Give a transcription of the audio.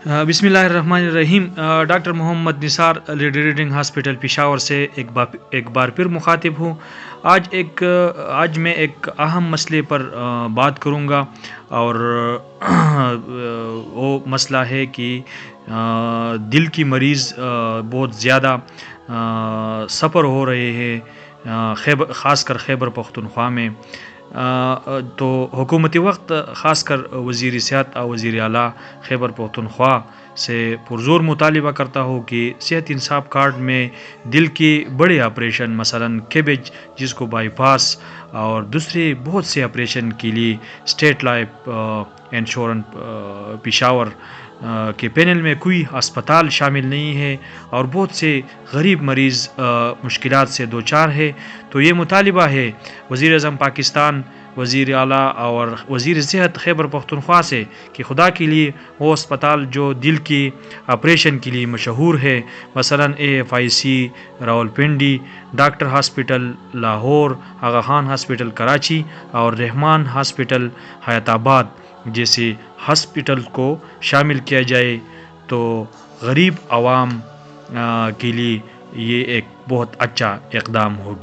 بسم اللہ الرحمن الرحیم۔ ڈاکٹر محمد نثار لیڈی ریڈنگ ہاسپٹل پشاور سے ایک بار پھر مخاطب ہوں۔ آج میں ایک اہم مسئلے پر بات کروں گا، اور وہ مسئلہ ہے کہ دل کی مریض بہت زیادہ سفر ہو رہے ہیں، خاص کر خیبر پختونخوا میں۔ تو حکومتی وقت خاص کر وزیر صحت اور وزیر اعلیٰ خیبر پختونخوا سے پرزور مطالبہ کرتا ہوں کہ صحت انصاف کارڈ میں دل کی بڑے آپریشن، مثلا کیبج جس کو بائی پاس اور دوسرے بہت سے آپریشن کے لیے اسٹیٹ لائف انشورنس پشاور کے پینل میں کوئی اسپتال شامل نہیں ہے، اور بہت سے غریب مریض مشکلات سے دوچار ہے۔ تو یہ مطالبہ ہے وزیر اعظم پاکستان، وزیر اعلیٰ اور وزیر صحت خیبر پختونخوا سے کہ خدا کے لیے وہ اسپتال جو دل کی آپریشن کے لیے مشہور ہے، مثلا AFIC Rawalpindi, doctor hospital Lahore, Agha Khan hospital Karachi اور رحمان ہاسپٹل حیات آباد جیسے ہاسپٹل کو شامل کیا جائے، تو غریب عوام کے لیے یہ ایک بہت اچھا اقدام ہوگی۔